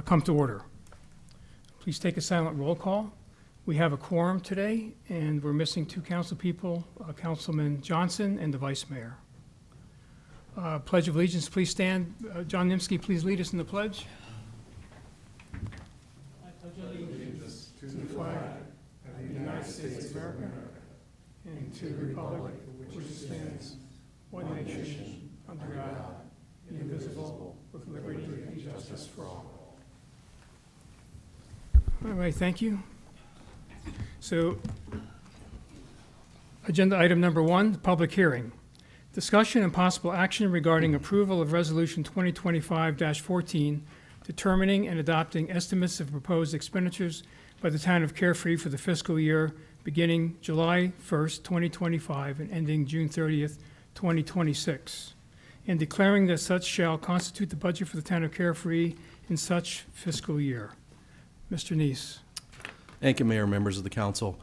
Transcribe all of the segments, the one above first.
Come to order. Please take a silent roll call. We have a quorum today, and we're missing two council people, Councilman Johnson and the Vice Mayor. Pledge of Allegiance, please stand. John Nimsky, please lead us in the pledge. I pledge allegiance to the flag of the United States of America and to the republic which stands, one nation, under God, indivisible, with liberty and justice for all. All right, thank you. So, agenda item number 1, public hearing. Discussion and possible action regarding approval of Resolution 2025-14, determining and adopting estimates of proposed expenditures by the town of Carefree for the fiscal year beginning July 1st, 2025 and ending June 30th, 2026, and declaring that such shall constitute the budget for the town of Carefree in such fiscal year. Mr. Neese. Thank you, Mayor, members of the council.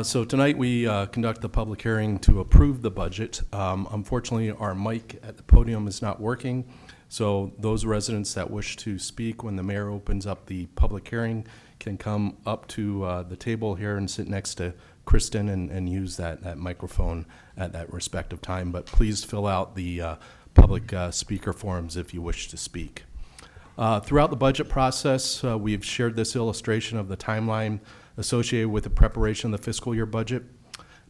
So tonight we conduct the public hearing to approve the budget. Unfortunately, our mic at the podium is not working, so those residents that wish to speak when the mayor opens up the public hearing can come up to the table here and sit next to Kristen and use that microphone at that respective time. But please fill out the public speaker forms if you wish to speak. Throughout the budget process, we've shared this illustration of the timeline associated with the preparation of the fiscal year budget.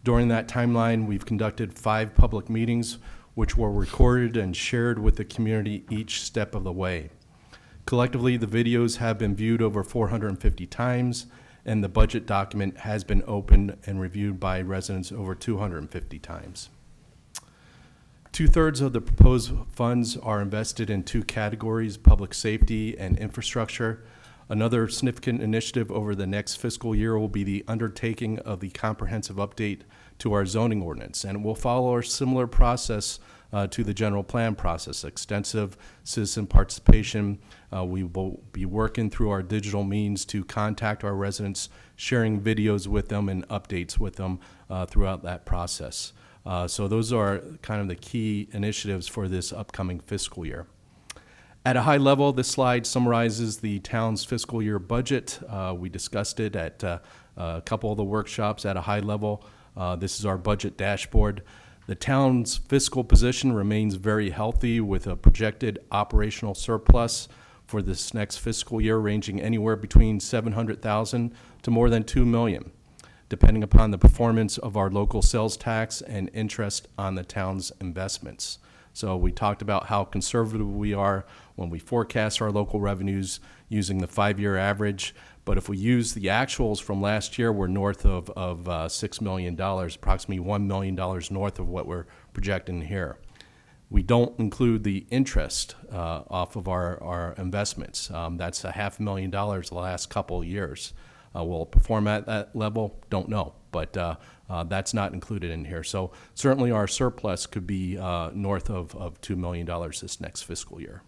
During that timeline, we've conducted 5 public meetings, which were recorded and shared with the community each step of the way. Collectively, the videos have been viewed over 450 times, and the budget document has been opened and reviewed by residents over 250 times. 2/3 of the proposed funds are invested in 2 categories, public safety and infrastructure. Another significant initiative over the next fiscal year will be the undertaking of the comprehensive update to our zoning ordinance, and it will follow a similar process to the general plan process, extensive citizen participation. We will be working through our digital means to contact our residents, sharing videos with them and updates with them throughout that process. So those are kind of the key initiatives for this upcoming fiscal year. At a high level, this slide summarizes the town's fiscal year budget. We discussed it at a couple of the workshops at a high level. This is our budget dashboard. The town's fiscal position remains very healthy with a projected operational surplus for this next fiscal year ranging anywhere between $700,000 to more than $2 million. Depending upon the performance of our local sales tax and interest on the town's investments. So we talked about how conservative we are when we forecast our local revenues using the 5-year average. But if we use the actuals from last year, we're north of $6 million, approximately $1 million north of what we're projecting here. We don't include the interest off of our investments. That's $500,000 the last couple of years. Will it perform at that level? Don't know, but that's not included in here. So certainly our surplus could be north of $2 million this next fiscal year.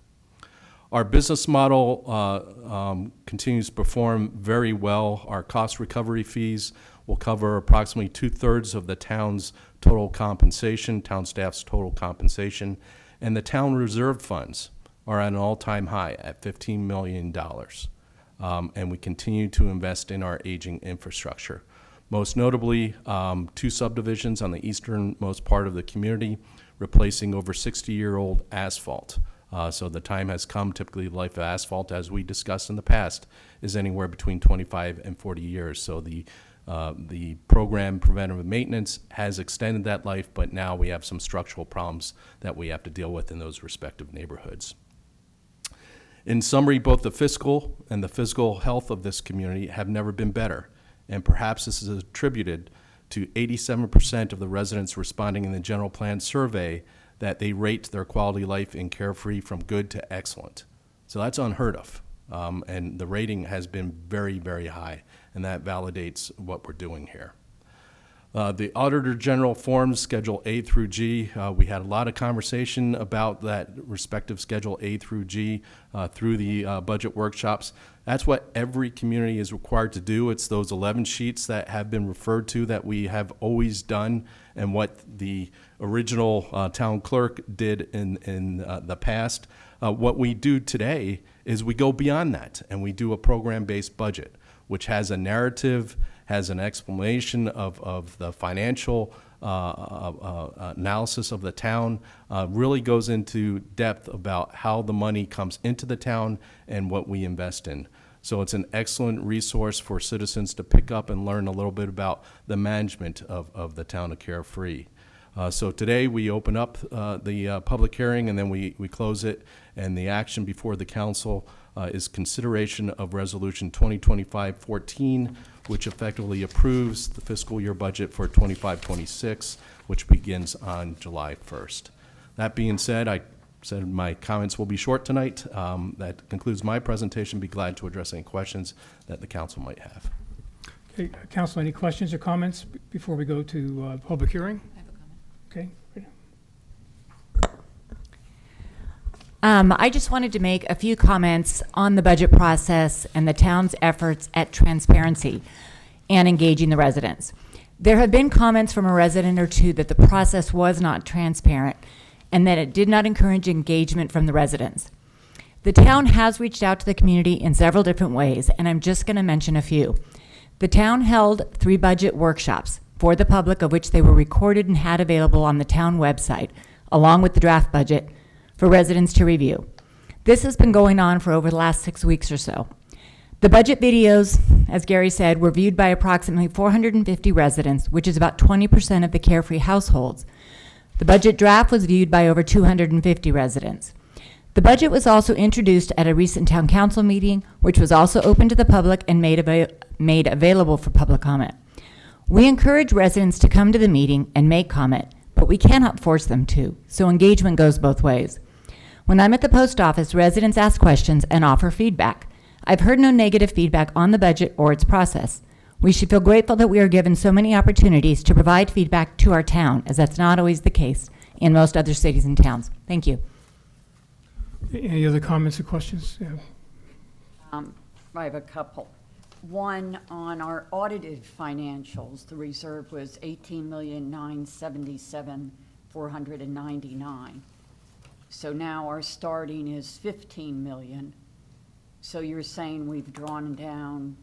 Our business model continues to perform very well. Our cost recovery fees will cover approximately 2/3 of the town's total compensation, town staff's total compensation, and the town reserve funds are at an all-time high at $15 million. And we continue to invest in our aging infrastructure. Most notably, 2 subdivisions on the easternmost part of the community, replacing over 60-year-old asphalt. So the time has come. Typically, the life of asphalt, as we discussed in the past, is anywhere between 25 and 40 years. So the program preventative maintenance has extended that life, but now we have some structural problems that we have to deal with in those respective neighborhoods. In summary, both the fiscal and the physical health of this community have never been better, and perhaps this is attributed to 87% of the residents responding in the general plan survey that they rate their quality of life in Carefree from good to excellent. So that's unheard of, and the rating has been very, very high, and that validates what we're doing here. The Auditor General forms Schedule A through G. We had a lot of conversation about that respective Schedule A through G through the budget workshops. That's what every community is required to do. It's those 11 sheets that have been referred to that we have always done, and what the original town clerk did in the past. What we do today is we go beyond that and we do a program-based budget, which has a narrative, has an explanation of the financial analysis of the town, really goes into depth about how the money comes into the town and what we invest in. So it's an excellent resource for citizens to pick up and learn a little bit about the management of the town of Carefree. So today we open up the public hearing and then we close it, and the action before the council is consideration of Resolution 2025-14, which effectively approves the fiscal year budget for 25-26, which begins on July 1st. That being said, I said my comments will be short tonight. That concludes my presentation. Be glad to address any questions that the council might have. Okay, council, any questions or comments before we go to public hearing? I have a comment. Okay. I just wanted to make a few comments on the budget process and the town's efforts at transparency and engaging the residents. There have been comments from a resident or two that the process was not transparent and that it did not encourage engagement from the residents. The town has reached out to the community in several different ways, and I'm just going to mention a few. The town held 3 budget workshops for the public, of which they were recorded and had available on the town website, along with the draft budget, for residents to review. This has been going on for over the last 6 weeks or so. The budget videos, as Gary said, were viewed by approximately 450 residents, which is about 20% of the Carefree households. The budget draft was viewed by over 250 residents. The budget was also introduced at a recent town council meeting, which was also open to the public and made available for public comment. We encourage residents to come to the meeting and make comment, but we cannot force them to, so engagement goes both ways. When I'm at the post office, residents ask questions and offer feedback. I've heard no negative feedback on the budget or its process. We should feel grateful that we are given so many opportunities to provide feedback to our town, as that's not always the case in most other cities and towns. Thank you. Any other comments or questions? Yeah. I have a couple. One, on our audited financials, the reserve was $18,977,499. So now our starting is $15 million. So you're saying we've drawn down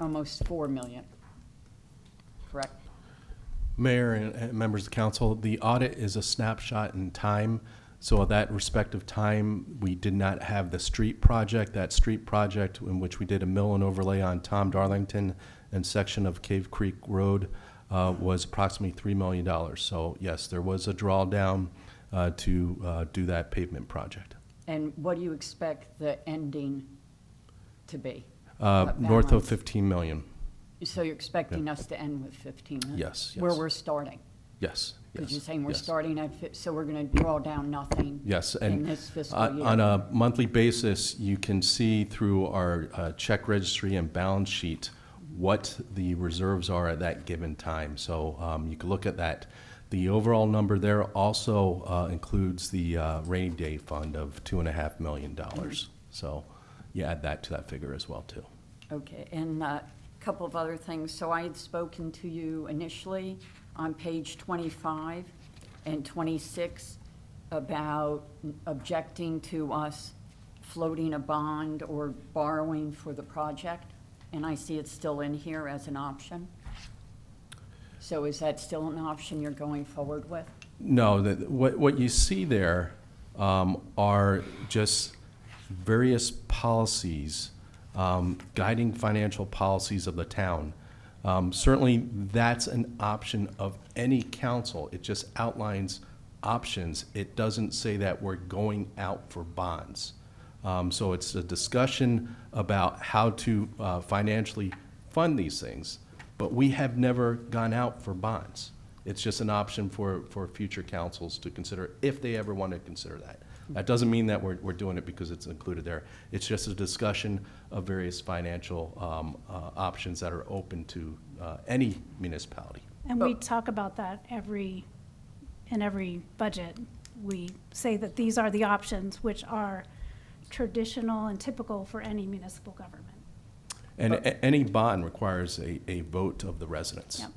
almost $4 million, correct? Mayor and members of the council, the audit is a snapshot in time. So at that respective time, we did not have the street project. That street project in which we did a mill and overlay on Tom Darlington and section of Cave Creek Road was approximately $3 million. So yes, there was a drawdown to do that pavement project. And what do you expect the ending to be? North of balance? 15 million. So you're expecting us to end with 15 million? Yes, Where yes. we're starting? Yes. Because you're yes, saying we're yes. starting at, so we're going to draw down nothing Yes, in and this fiscal year? on a monthly basis, you can see through our check registry and balance sheet what the reserves are at that given time. So you can look at that. The overall number there also includes the rainy day fund of $2.5 million. So you add that to that figure as well, too. Okay, and a couple of other things. So I had spoken to you initially on page 25 and 26 about objecting to us floating a bond or borrowing for the project, and I see it's still in here as an option. So is that still an option you're going forward with? No, what you see there are just various policies, guiding financial policies of the town. Certainly, that's an option of any council. It just outlines options. It doesn't say that we're going out for bonds. So it's a discussion about how to financially fund these things, but we have never gone out for bonds. It's just an option for future councils to consider if they ever want to consider that. That doesn't mean that we're doing it because it's included there. It's just a discussion of various financial options that are open to any municipality. And we talk about that in every budget. We say that these are the options which are traditional and typical for any municipal government. And any bond requires a vote of the residents. Yep.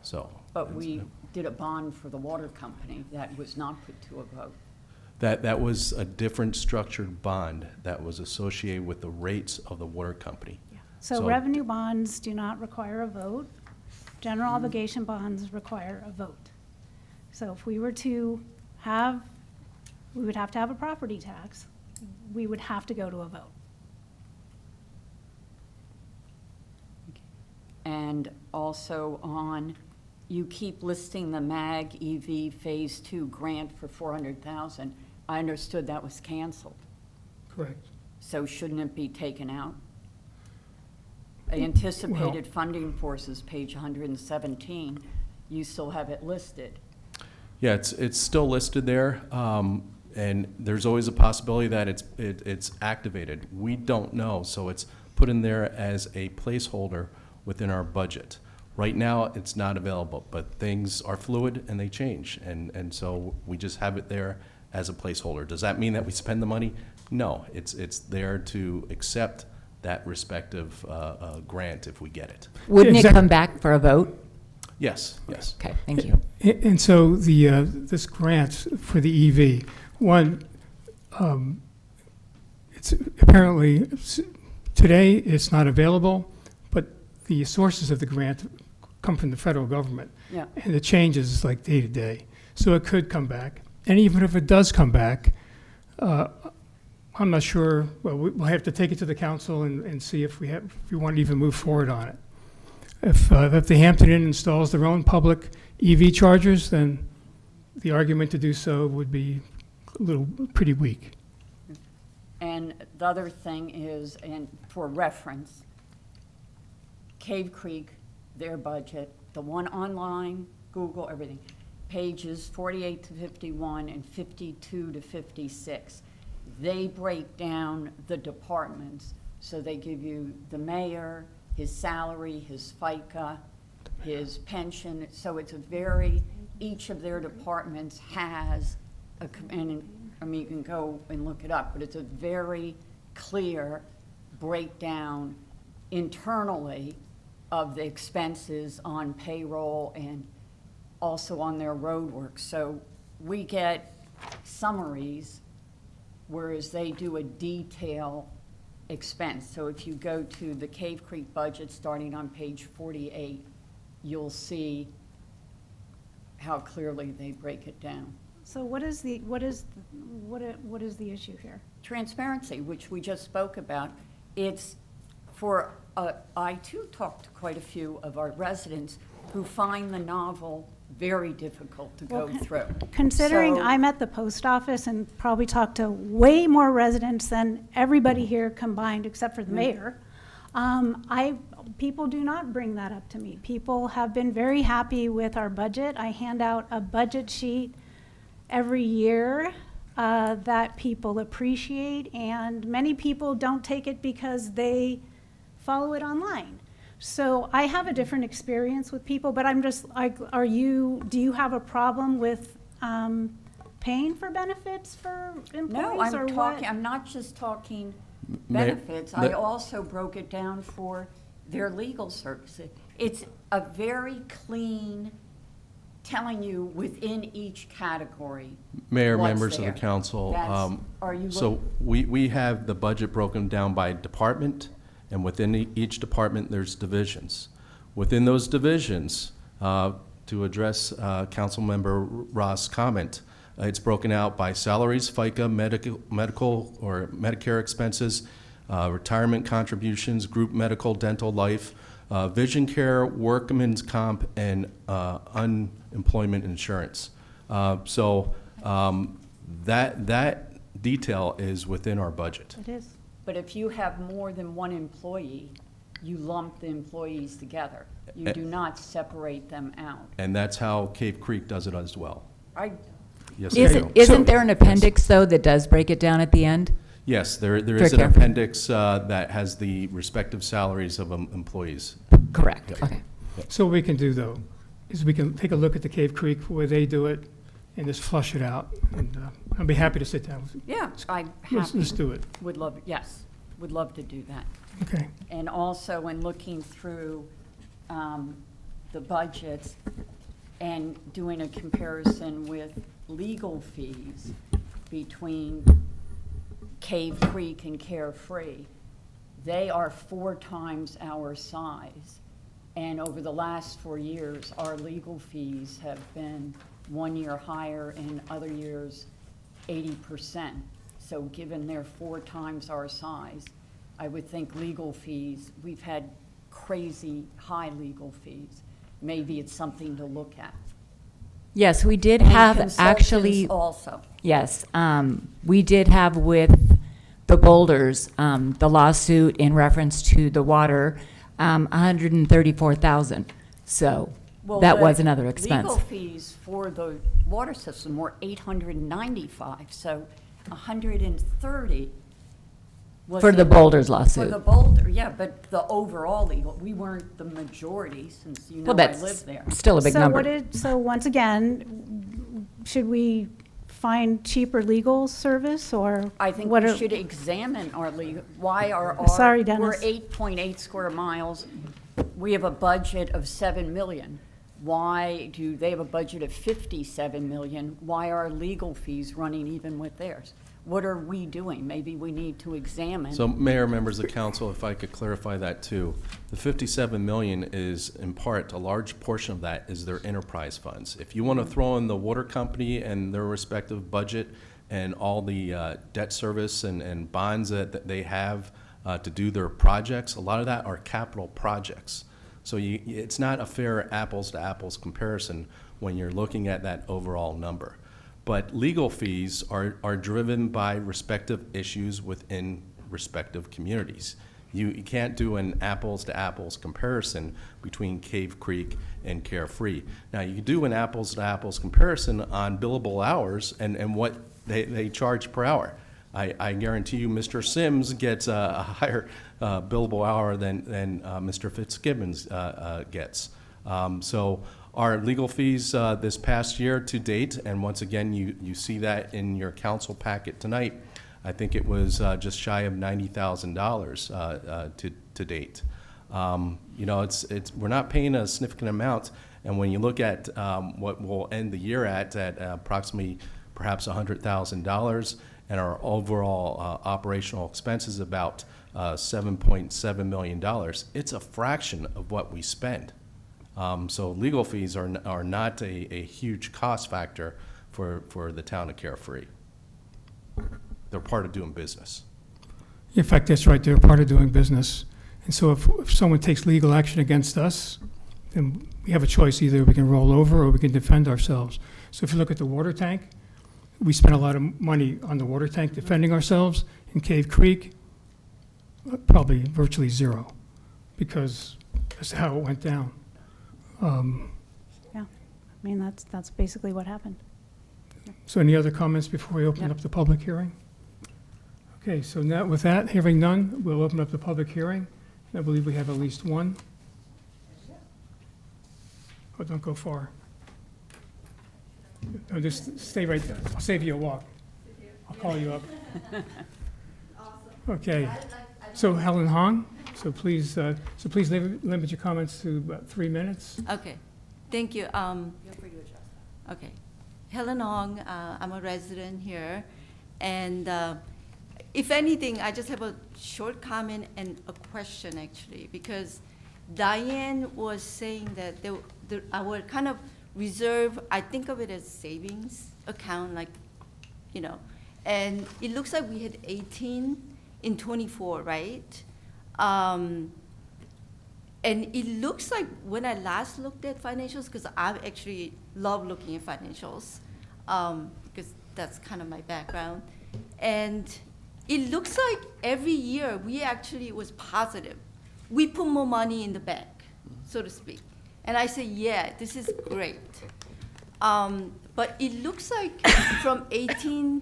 So. But we did a bond for the water company that was not put to a vote. That was a different structured bond that was associated with the rates of the water company. So So- revenue bonds do not require a vote. General obligation bonds require a vote. So if we were to have, we would have to have a property tax, we would have to go to a vote. And also on, you keep listing the MAG EV Phase 2 grant for 400,000. I understood that was canceled, Correct. so shouldn't it be taken out? Anticipated funding forces, page 117, you still have it listed. Yeah, it's still listed there, and there's always a possibility that it's activated. We don't know, so it's put in there as a placeholder within our budget. Right now, it's not available, but things are fluid and they change, and so we just have it there as a placeholder. Does that mean that we spend the money? No, it's there to accept that respective grant if we get it. Wouldn't it Exact- come back for a vote? Yes, yes. Okay, thank you. And so the, this grant for the EV, one, it's apparently, today it's not available, but the sources of the grant come from the federal government. Yeah. And it changes like day to day. So it could come back. And even if it does come back, I'm not sure, well, we'll have to take it to the council and see if we want to even move forward on it. If the Hampton Inn installs their own public EV chargers, then the argument to do so would be pretty weak. And the other thing is, and for reference, Cave Creek, their budget, the one online, Google, everything, pages 48 to 51 and 52 to 56. They break down the departments, so they give you the mayor, his salary, his FICA, his pension, so it's a very, each of their departments has a, and, I mean, you can go and look it up, but it's a very clear breakdown internally of the expenses on payroll and also on their road work. So we get summaries, whereas they do a detail expense. So if you go to the Cave Creek budget, starting on page 48, you'll see how clearly they break it down. So what is the issue here? Transparency, which we just spoke about, it's for, I too talked to quite a few of our residents who find the novel very difficult to go Well, through. Considering So- I'm at the post office and probably talk to way more residents than everybody here combined, except for the mayor, people do not bring that up to me. People have been very happy with our budget. I hand out a budget sheet every year that people appreciate, and many people don't take it because they follow it online. So I have a different experience with people, but I'm just like, do you have a problem with paying for benefits for employees No, or what? I'm not just talking May- benefits. I the- also broke it down for their legal services. It's a very clean, telling you within each category. Mayor, what's members of there. the council, That's- are you so we have the budget broken down by department, and within each department, there's divisions. Within those divisions, to address Councilmember Ross' comment, it's broken out by salaries, FICA, medical or Medicare expenses, retirement contributions, group medical, dental, life, vision care, workman's comp, and unemployment insurance. So that detail is within our budget. It is. But if you have more than one employee, you lump the employees together. You do not separate them out. And that's how Cave Creek does it as well. Yes, they do. Isn't there an appendix, though, that does break it down at the end? Yes, there Very is an careful. appendix that has the respective salaries of employees. Correct, Yep. okay. So what we can do, though, is we can take a look at the Cave Creek where they do it and just flush it out. And I'd be happy to sit down with you. Yeah, I'm Let's happy. do it. Would love, yes, would love to do that. Okay. And also, when looking through the budgets and doing a comparison with legal fees, between Cave Creek and Carefree. They are 4 times our size. And over the last 4 years, our legal fees have been 1 year higher and other years 80%. So given they're 4 times our size, I would think legal fees, we've had crazy high legal fees. Maybe it's something to look at. Yes, we did And have consultants actually, also. yes, we did have with the Boulders, the lawsuit in reference to the water, 134,000. So Well, that the was another expense. Legal fees for the water system were 895, so 130 was For the Boulders For lawsuit. the Boulder, yeah, but the overall legal, we weren't the majority, since you know Well, I that's live there. still a big So number. so once again, should we find cheaper legal service, or? I think what we are- should examine our legal, why are our. Sorry, We're Dennis. 8.8 square miles. We have a budget of 7 million. Why do they have a budget of 57 million? Why are our legal fees running even with theirs? What are we doing? Maybe we need to examine. So Mayor, members of council, if I could clarify that too. The 57 million is in part, a large portion of that is their enterprise funds. If you want to throw in the water company and their respective budget and all the debt service and bonds that they have to do their projects, a lot of that are capital projects. So it's not a fair apples to apples comparison when you're looking at that overall number. But legal fees are driven by respective issues within respective communities. You can't do an apples to apples comparison between Cave Creek and Carefree. Now, you can do an apples to apples comparison on billable hours and what they charge per hour. I guarantee you Mr. Sims gets a higher billable hour than Mr. Fitzgibbons gets. So our legal fees this past year to date, and once again, you see that in your council packet tonight, I think it was just shy of $90,000 to date. You know, we're not paying a significant amount, and when you look at what we'll end the year at approximately perhaps $100,000, and our overall operational expenses about $7.7 million, it's a fraction of what we spend. So legal fees are not a huge cost factor for the town of Carefree. They're part of doing business. In fact, that's right, they're part of doing business. And so if someone takes legal action against us, then we have a choice, either we can roll over or we can defend ourselves. So if you look at the water tank, we spent a lot of money on the water tank defending ourselves. In Cave Creek, probably virtually zero, because that's how it went down. Yeah, I mean, that's basically what happened. So any other comments before we open up the public hearing? Okay, so now with that, hearing none, we'll open up the public hearing. I believe we have at least one. Oh, don't go far. No, just stay right there. I'll save you a walk. I'll call you up. Okay, so Helen Hong, so please limit your comments to about 3 minutes. Okay, thank you. Okay, Helen Ong, I'm a resident here, and if anything, I just have a short comment and a question actually, because Diane was saying that our kind of reserve, I think of it as savings account, like, you know, and it looks like we had 18 in 24, right? And it looks like when I last looked at financials, because I actually love looking at financials, because that's kind of my background. And it looks like every year we actually was positive. We put more money in the bank, so to speak. And I say, yeah, this is great. But it looks like from 18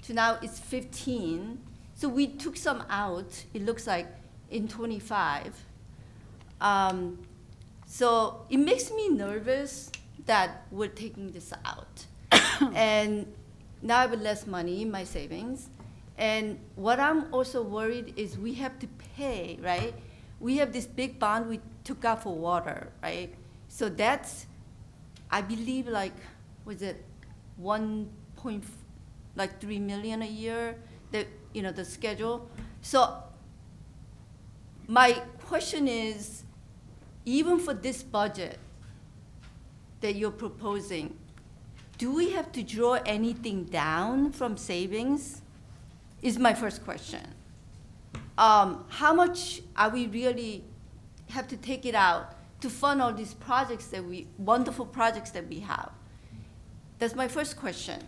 to now it's 15. So we took some out, it looks like, in 25. So it makes me nervous that we're taking this out. And now I have less money in my savings. And what I'm also worried is we have to pay, right? We have this big bond we took out for water, right? So that's, I believe, like, was it 1.4 like 3 million a year, the, you know, the schedule. So my question is, even for this budget that you're proposing, do we have to draw anything down from savings? Is my first question. How much are we really have to take it out to fund all these projects that wonderful projects that we have? That's my first question.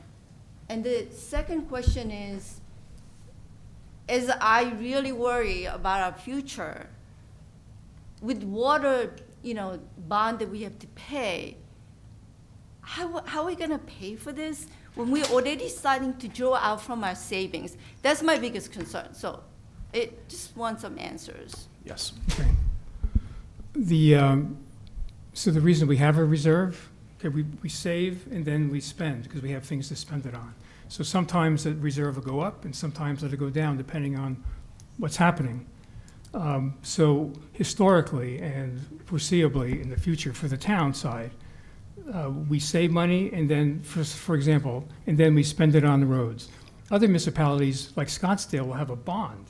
And the second question is, as I really worry about our future, with water, you know, bond that we have to pay, how are we gonna pay for this when we're already starting to draw out from our savings? That's my biggest concern. So it just want some answers. Yes. Okay. So the reason we have a reserve, okay, we save and then we spend because we have things to spend it on. So sometimes the reserve will go up and sometimes it'll go down depending on what's happening. So historically and foreseeably in the future for the town side, we save money and then, for example, and then we spend it on the roads. Other municipalities like Scottsdale will have a bond,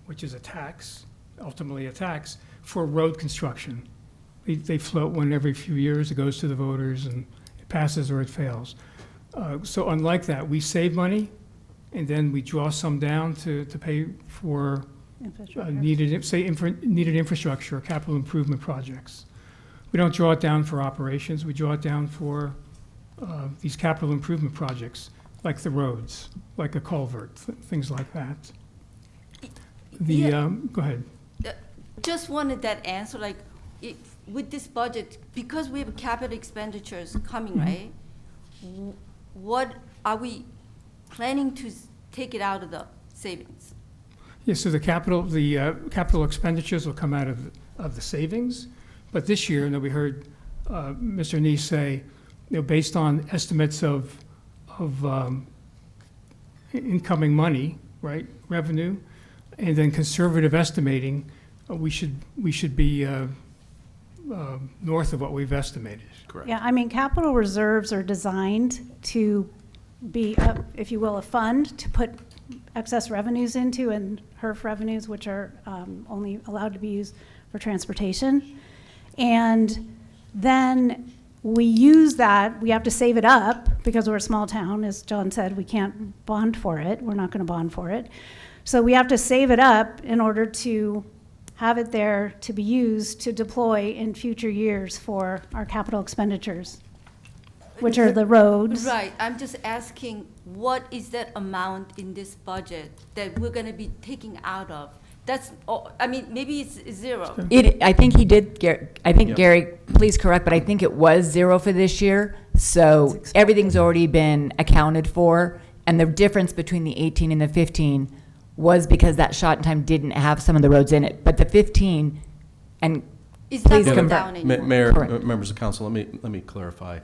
which is a tax, ultimately a tax, for road construction. They float one every few years, it goes to the voters and it passes or it fails. So unlike that, we save money and then we draw some down to pay for Infrastructure. needed infrastructure or capital improvement projects. We don't draw it down for operations, we draw it down for these capital improvement projects, like the roads, like a culvert, things like that. Yeah. Go ahead. Just wanted that answer, like, with this budget, because we have capital expenditures coming, right? What are we planning to take it out of the savings? Yeah, so the capital expenditures will come out of the savings, but this year, we heard Mr. Neese say, based on estimates of incoming money, right, revenue, and then conservative estimating, we should be north of what we've estimated. Correct. Yeah, I mean, capital reserves are designed to be, if you will, a fund to put excess revenues into, and HERF revenues, which are only allowed to be used for transportation. And then we use that, we have to save it up because we're a small town. As John said, we can't bond for it. We're not going to bond for it. So we have to save it up in order to have it there to be used to deploy in future years for our capital expenditures, which are the roads. Right, I'm just asking, what is that amount in this budget that we're gonna be taking out of? That's, I mean, maybe it's zero. I think he did, I think Yep. Gary, please correct, but I think it was zero for this year. So everything's already been accounted for. And the difference between the 18 and the 15 was because that shot in time didn't have some of the roads in it. But the 15, and It's not Please going confirm. down anymore. Mayor, Correct. members of council, let me clarify.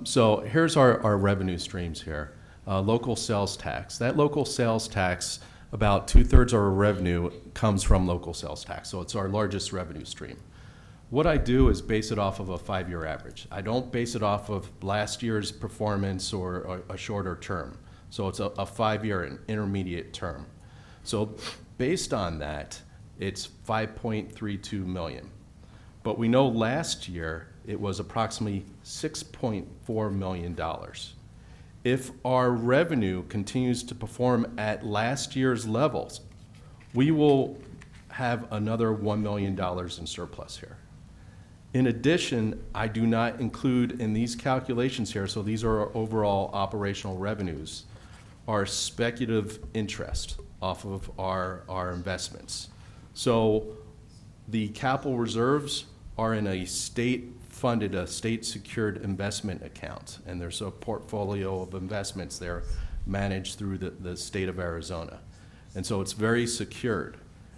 So here's our revenue streams here. Local sales tax. That local sales tax, about 2/3 of our revenue comes from local sales tax. So it's our largest revenue stream. What I do is base it off of a 5-year average. I don't base it off of last year's performance or a shorter term. So it's a 5-year intermediate term. So based on that, it's 5.32 million. But we know last year it was approximately $6.4 million. If our revenue continues to perform at last year's levels, we will have another $1 million in surplus here. In addition, I do not include in these calculations here, so these are our overall operational revenues, our speculative interest off of our investments. So the capital reserves are in a state-funded, a state-secured investment account, and there's a portfolio of investments there managed through the state of Arizona. And so it's very secured.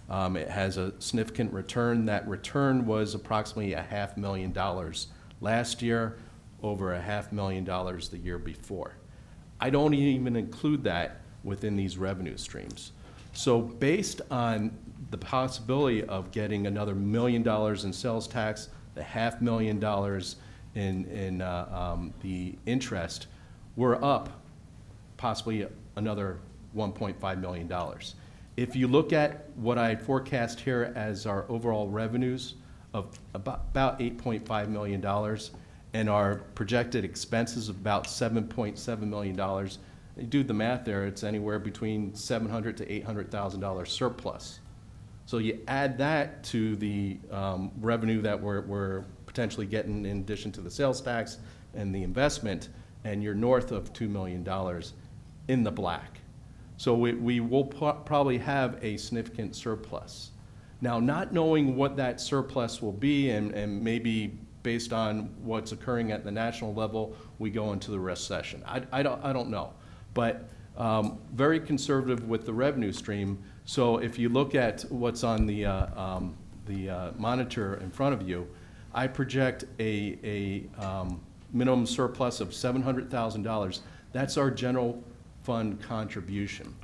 It has a significant return. That return was approximately $500,000 last year, over $500,000 the year before. I don't even include that within these revenue streams. So based on the possibility of getting another $1 million in sales tax, the $500,000 in the interest, we're up possibly another $1.5 million. If you look at what I forecast here as our overall revenues of about $8.5 million and our projected expenses of about $7.7 million, you do the math there, it's anywhere between $700,000 to $800,000 surplus. So you add that to the revenue that we're potentially getting in addition to the sales tax and the investment, and you're north of $2 million in the black. So we will probably have a significant surplus. Now, not knowing what that surplus will be, and maybe based on what's occurring at the national level, we go into the recession. I don't know. But very conservative with the revenue stream. So if you look at what's on the monitor in front of you, I project a minimum surplus of $700,000. That's our general fund contribution.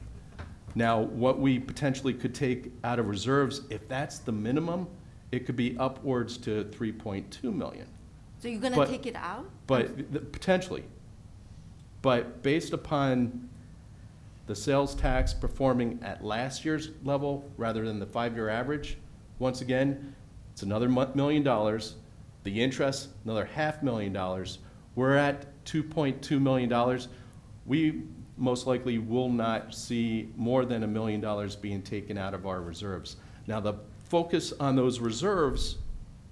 Now, what we potentially could take out of reserves, if that's the minimum, it could be upwards to $3.2 million. So you're gonna But- take it out? Potentially. But based upon the sales tax performing at last year's level rather than the 5-year average, once again, it's another $1 million. The interest, another $500,000. We're at $2.2 million. We most likely will not see more than $1 million being taken out of our reserves. Now, the focus on those reserves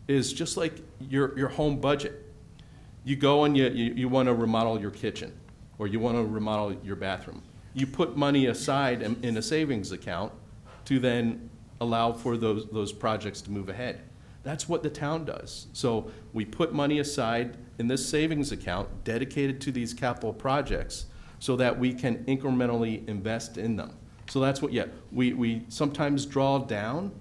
is just like your home budget. You go and you want to remodel your kitchen, or you want to remodel your bathroom. You put money aside in a savings account to then allow for those projects to move ahead. That's what the town does. So we put money aside in this savings account dedicated to these capital projects so that we can incrementally invest in them. So that's what, we sometimes draw down.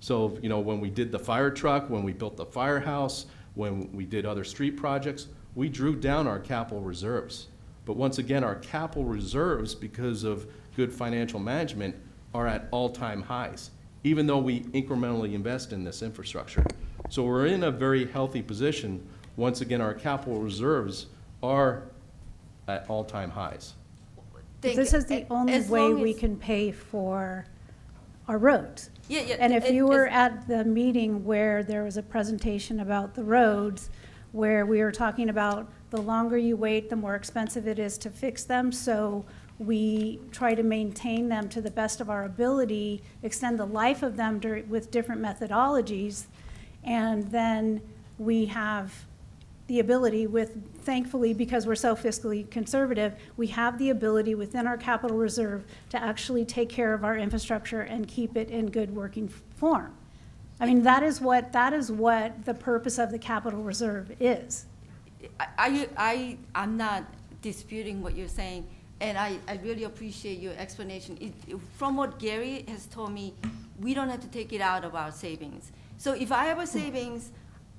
So, you know, when we did the fire truck, when we built the firehouse, when we did other street projects, we drew down our capital reserves. But once again, our capital reserves, because of good financial management, are at all-time highs, even though we incrementally invest in this infrastructure. So we're in a very healthy position. Once again, our capital reserves are at all-time highs. Thank This you. is the only As way long we as- can pay for our roads. Yeah, yeah. And if it- you were it's- at the meeting where there was a presentation about the roads, where we were talking about the longer you wait, the more expensive it is to fix them, so we try to maintain them to the best of our ability, extend the life of them with different methodologies, and then we have the ability thankfully, because we're so fiscally conservative, we have the ability within our capital reserve to actually take care of our infrastructure and keep it in good working form. I mean, that is what the purpose of the capital reserve is. I'm not disputing what you're saying, and I really appreciate your explanation. From what Gary has told me, we don't have to take it out of our savings. So if I have a savings,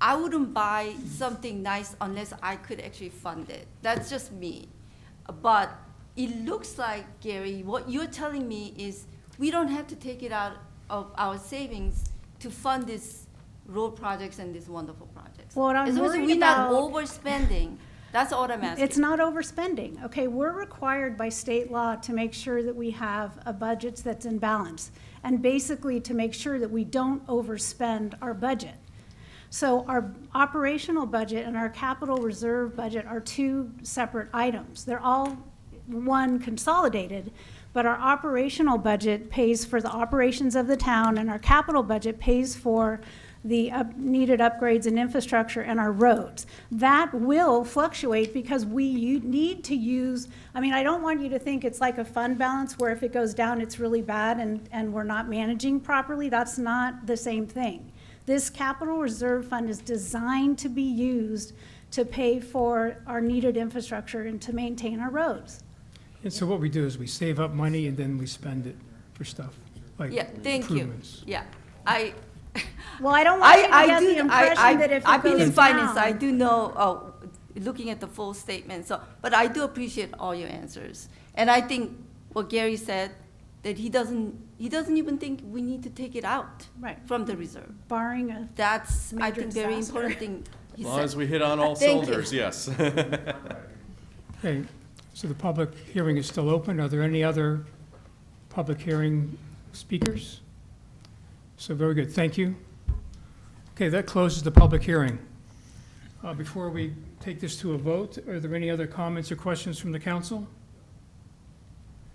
I wouldn't buy something nice unless I could actually fund it. That's just me. But it looks like, Gary, what you're telling me is we don't have to take it out of our savings to fund these road projects and these wonderful projects. What I'm As long as worried we're not about- overspending, that's all I'm asking. It's not overspending, okay? We're required by state law to make sure that we have a budget that's in balance, and basically to make sure that we don't overspend our budget. So our operational budget and our capital reserve budget are two separate items. They're all one consolidated, but our operational budget pays for the operations of the town, and our capital budget pays for the needed upgrades in infrastructure and our roads. That will fluctuate because we need to use, I mean, I don't want you to think it's like a fund balance where if it goes down, it's really bad and we're not managing properly. That's not the same thing. This capital reserve fund is designed to be used to pay for our needed infrastructure and to maintain our roads. And so what we do is we save up money and then we spend it for stuff, like Yeah, thank you. improvements. Yeah, Well, I don't want you to I get do, the impression that if it I've been in goes finance, down. I do know, looking at the full statement, so, but I do appreciate all your answers. And I think what Gary said, that he doesn't even think we need to take it out Right. from the reserve. Barring a, That's, I Major think, very disaster. important thing he As said. long as we hit on all Thank you. cylinders, yes. Okay, So the public hearing is still open. Are there any other public hearing speakers? So very good, thank you. Okay, that closes the public hearing. Before we take this to a vote, are there any other comments or questions from the council?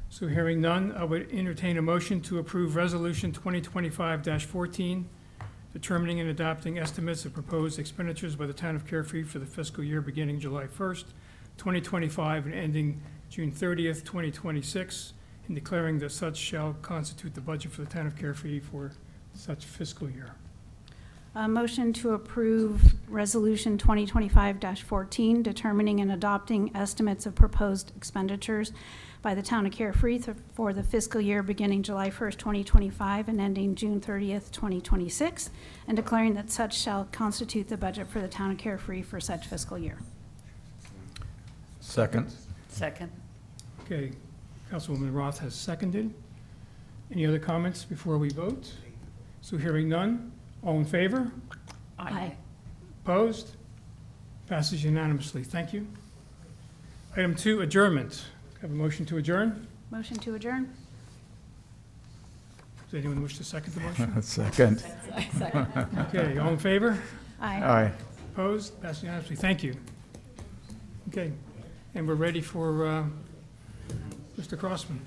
So hearing none, I would entertain a motion to approve Resolution 2025-14, determining and adopting estimates of proposed expenditures by the town of Carefree for the fiscal year beginning July 1st, 2025, and ending June 30th, 2026, and declaring that such shall constitute the budget for the town of Carefree for such fiscal year. A motion to approve Resolution 2025-14, determining and adopting estimates of proposed expenditures by the town of Carefree for the fiscal year beginning July 1st, 2025, and ending June 30th, 2026, and declaring that such shall constitute the budget for the town of Carefree for such fiscal year. Second. Second. Okay, Councilwoman Roth has seconded. Any other comments before we vote? So hearing none, all in favor? Aye. Opposed? Passes unanimously. Thank you. Item 2, adjournment. Have a motion to adjourn? Motion to adjourn? Does anyone wish to second the motion? Second. Okay, all in favor? Aye. Aye. Opposed? Passes unanimously. Thank you. Okay, and we're ready for Mr. Crossman.